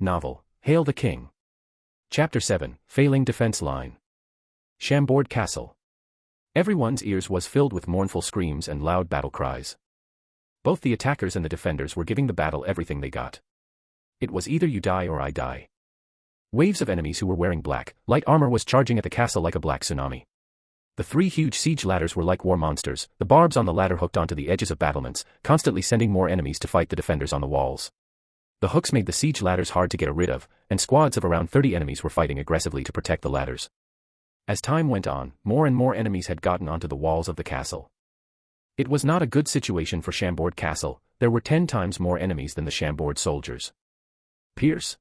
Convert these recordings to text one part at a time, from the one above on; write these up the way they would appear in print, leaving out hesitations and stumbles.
Novel, Hail the King. Chapter 7, Failing Defense Line. Chambord Castle. Everyone's ears was filled with mournful screams and loud battle cries. Both the attackers and the defenders were giving the battle everything they got. It was either you die or I die. Waves of enemies who were wearing black, light armor was charging at the castle like a black tsunami. The three huge siege ladders were like war monsters, the barbs on the ladder hooked onto the edges of battlements, constantly sending more enemies to fight the defenders on the walls. The hooks made the siege ladders hard to get rid of, and squads of around 30 enemies were fighting aggressively to protect the ladders. As time went on, more and more enemies had gotten onto the walls of the castle. It was not a good situation for Chambord Castle. There were 10 times more enemies than the Chambord soldiers. Pierce?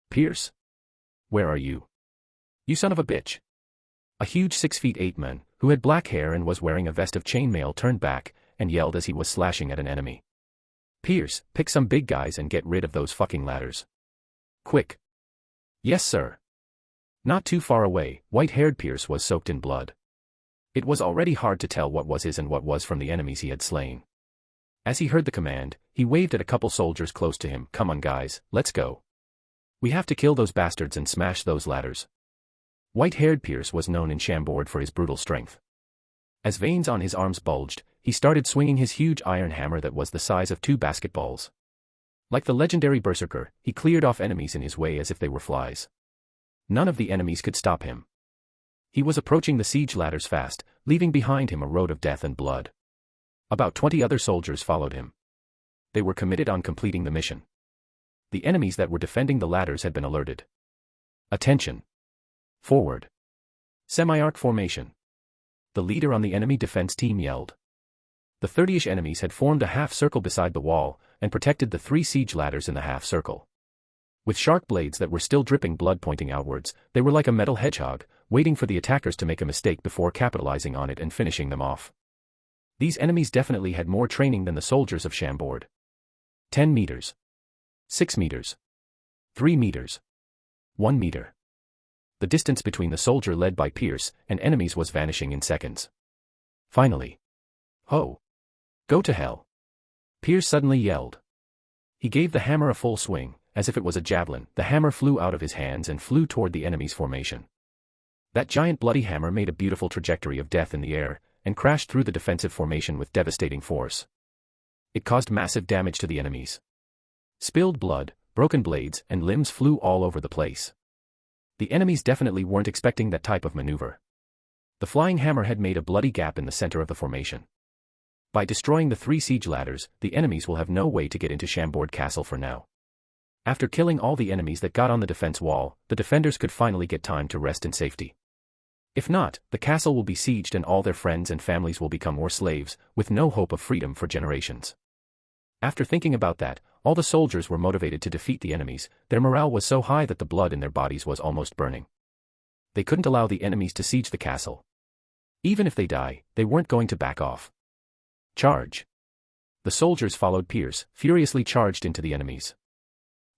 Pierce? Where are you? You son of a bitch. A huge 6'8" man, who had black hair and was wearing a vest of chainmail, turned back, and yelled as he was slashing at an enemy. Pierce, pick some big guys and get rid of those fucking ladders. Quick. Yes, sir. Not too far away, white-haired Pierce was soaked in blood. It was already hard to tell what was his and what was from the enemies he had slain. As he heard the command, he waved at a couple soldiers close to him. Come on guys, let's go. We have to kill those bastards and smash those ladders. White-haired Pierce was known in Chambord for his brutal strength. As veins on his arms bulged, he started swinging his huge iron hammer that was the size of 2 basketballs. Like the legendary berserker, he cleared off enemies in his way as if they were flies. None of the enemies could stop him. He was approaching the siege ladders fast, leaving behind him a road of death and blood. About 20 other soldiers followed him. They were committed on completing the mission. The enemies that were defending the ladders had been alerted. Attention! Forward! Semi-arc formation! The leader on the enemy defense team yelled. The 30-ish enemies had formed a half-circle beside the wall, and protected the 3 siege ladders in the half-circle. With sharp blades that were still dripping blood pointing outwards, they were like a metal hedgehog, waiting for the attackers to make a mistake before capitalizing on it and finishing them off. These enemies definitely had more training than the soldiers of Chambord. 10 meters. 6 meters. 3 meters. 1 meter. The distance between the soldier led by Pierce and enemies was vanishing in seconds. Finally. Ho! Go to hell! Pierce suddenly yelled. He gave the hammer a full swing, as if it was a javelin. The hammer flew out of his hands and flew toward the enemy's formation. That giant bloody hammer made a beautiful trajectory of death in the air, and crashed through the defensive formation with devastating force. It caused massive damage to the enemies. Spilled blood, broken blades, and limbs flew all over the place. The enemies definitely weren't expecting that type of maneuver. The flying hammer had made a bloody gap in the center of the formation. By destroying the 3 siege ladders, the enemies will have no way to get into Chambord Castle for now. After killing all the enemies that got on the defense wall, the defenders could finally get time to rest in safety. If not, the castle will be sieged and all their friends and families will become war slaves, with no hope of freedom for generations. After thinking about that, all the soldiers were motivated to defeat the enemies. Their morale was so high that the blood in their bodies was almost burning. They couldn't allow the enemies to siege the castle. Even if they die, they weren't going to back off. Charge! The soldiers followed Pierce, furiously charged into the enemies.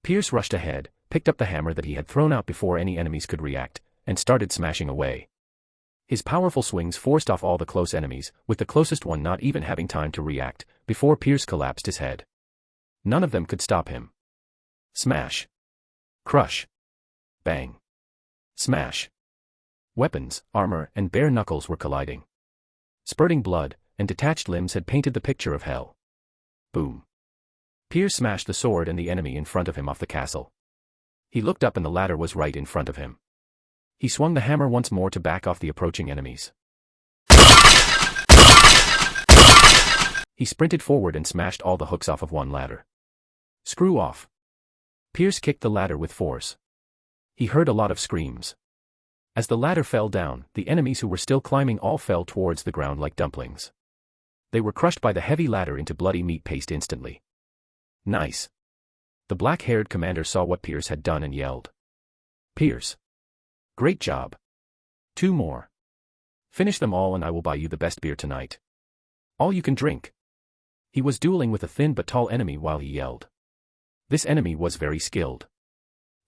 Pierce rushed ahead, picked up the hammer that he had thrown out before any enemies could react, and started smashing away. His powerful swings forced off all the close enemies, with the closest one not even having time to react, before Pierce collapsed his head. None of them could stop him. Smash! Crush! Bang! Smash! Weapons, armor, and bare knuckles were colliding. Spurting blood, and detached limbs had painted the picture of hell. Boom! Pierce smashed the sword and the enemy in front of him off the castle. He looked up and the ladder was right in front of him. He swung the hammer once more to back off the approaching enemies. He sprinted forward and smashed all the hooks off of one ladder. Screw off! Pierce kicked the ladder with force. He heard a lot of screams. As the ladder fell down, the enemies who were still climbing all fell towards the ground like dumplings. They were crushed by the heavy ladder into bloody meat paste instantly. Nice! The black-haired commander saw what Pierce had done and yelled. Pierce! Great job! 2 more. Finish them all and I will buy you the best beer tonight. All you can drink. He was dueling with a thin but tall enemy while he yelled. This enemy was very skilled.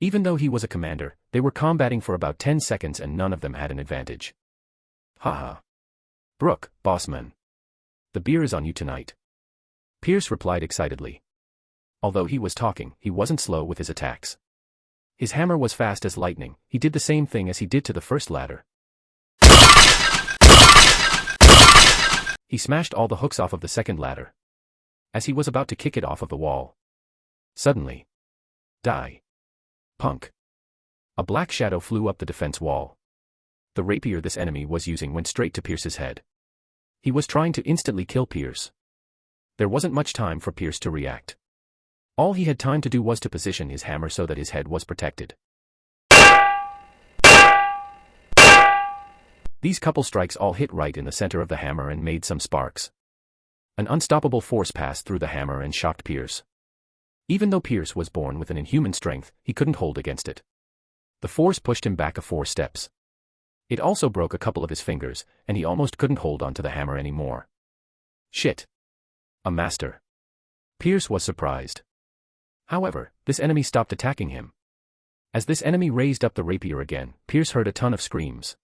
Even though he was a commander, they were combating for about 10 seconds and none of them had an advantage. Haha. Brooke, bossman. The beer is on you tonight. Pierce replied excitedly. Although he was talking, he wasn't slow with his attacks. His hammer was fast as lightning. He did the same thing as he did to the first ladder. He smashed all the hooks off of the second ladder. As he was about to kick it off of the wall. Suddenly. Die. Punk. A black shadow flew up the defense wall. The rapier this enemy was using went straight to Pierce's head. He was trying to instantly kill Pierce. There wasn't much time for Pierce to react. All he had time to do was to position his hammer so that his head was protected. These couple strikes all hit right in the center of the hammer and made some sparks. An unstoppable force passed through the hammer and shocked Pierce. Even though Pierce was born with an inhuman strength, he couldn't hold against it. The force pushed him back 4 steps. It also broke a couple of his fingers, and he almost couldn't hold onto the hammer anymore. Shit. A master. Pierce was surprised. However, this enemy stopped attacking him. As this enemy raised up the rapier again, Pierce heard a ton of screams.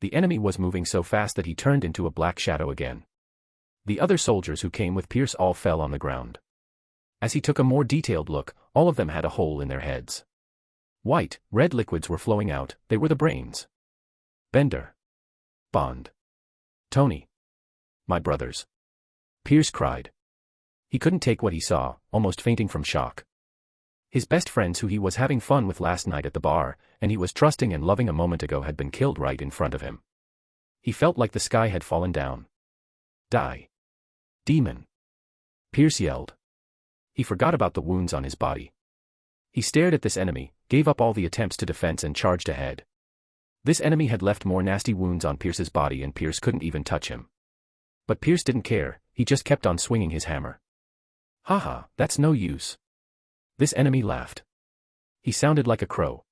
The enemy was moving so fast that he turned into a black shadow again. The other soldiers who came with Pierce all fell on the ground. As he took a more detailed look, all of them had a hole in their heads. White, red liquids were flowing out. They were the brains. Bender. Bond. Tony. My brothers. Pierce cried. He couldn't take what he saw, almost fainting from shock. His best friends who he was having fun with last night at the bar, and he was trusting and loving a moment ago had been killed right in front of him. He felt like the sky had fallen down. Die. Demon. Pierce yelled. He forgot about the wounds on his body. He stared at this enemy, gave up all the attempts to defense and charged ahead. This enemy had left more nasty wounds on Pierce's body and Pierce couldn't even touch him. But Pierce didn't care, he just kept on swinging his hammer. Haha, that's no use. This enemy laughed. He sounded like a crow.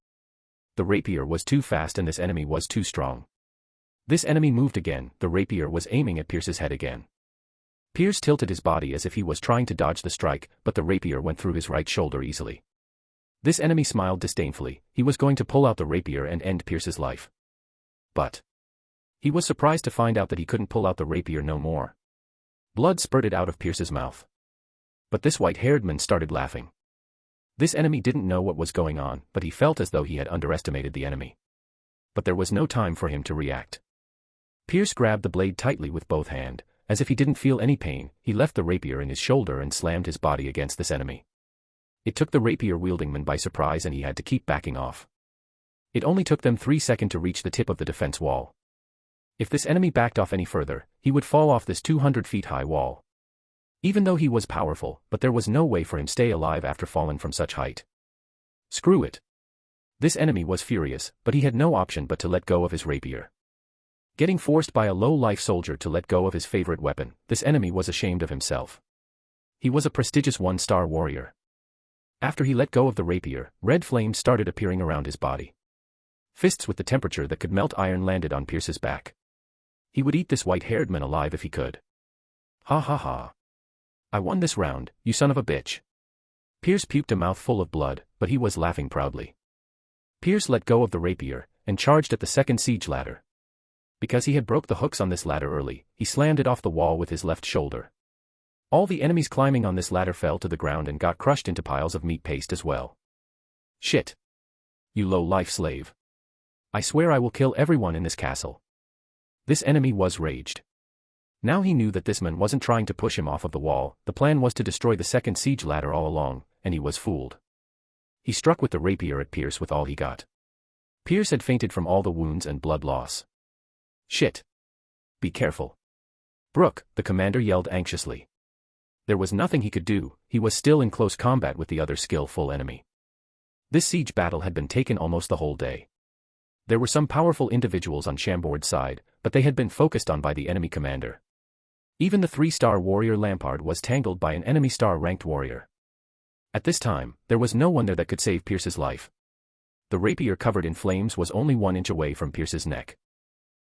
The rapier was too fast and this enemy was too strong. This enemy moved again, the rapier was aiming at Pierce's head again. Pierce tilted his body as if he was trying to dodge the strike, but the rapier went through his right shoulder easily. This enemy smiled disdainfully, he was going to pull out the rapier and end Pierce's life. But he was surprised to find out that he couldn't pull out the rapier no more. Blood spurted out of Pierce's mouth. But this white-haired man started laughing. This enemy didn't know what was going on, but he felt as though he had underestimated the enemy. But there was no time for him to react. Pierce grabbed the blade tightly with both hands. As if he didn't feel any pain, he left the rapier in his shoulder and slammed his body against this enemy. It took the rapier-wielding man by surprise and he had to keep backing off. It only took them 3 seconds to reach the tip of the defense wall. If this enemy backed off any further, he would fall off this 200 feet high wall. Even though he was powerful, but there was no way for him to stay alive after falling from such height. Screw it. This enemy was furious, but he had no option but to let go of his rapier. Getting forced by a low-life soldier to let go of his favorite weapon, this enemy was ashamed of himself. He was a prestigious 1-star warrior. After he let go of the rapier, red flames started appearing around his body. Fists with the temperature that could melt iron landed on Pierce's back. He would eat this white-haired man alive if he could. Ha ha ha. I won this round, you son of a bitch. Pierce puked a mouthful of blood, but he was laughing proudly. Pierce let go of the rapier, and charged at the second siege ladder. Because he had broke the hooks on this ladder early, he slammed it off the wall with his left shoulder. All the enemies climbing on this ladder fell to the ground and got crushed into piles of meat paste as well. Shit. You low-life slave. I swear I will kill everyone in this castle. This enemy was raged. Now he knew that this man wasn't trying to push him off of the wall, the plan was to destroy the second siege ladder all along, and he was fooled. He struck with the rapier at Pierce with all he got. Pierce had fainted from all the wounds and blood loss. Shit. Be careful. Brooke, the commander yelled anxiously. There was nothing he could do, he was still in close combat with the other skillful enemy. This siege battle had been taken almost the whole day. There were some powerful individuals on Chambord's side, but they had been focused on by the enemy commander. Even the 3-star warrior Lampard was tangled by an enemy star-ranked warrior. At this time, there was no one there that could save Pierce's life. The rapier covered in flames was only 1 inch away from Pierce's neck.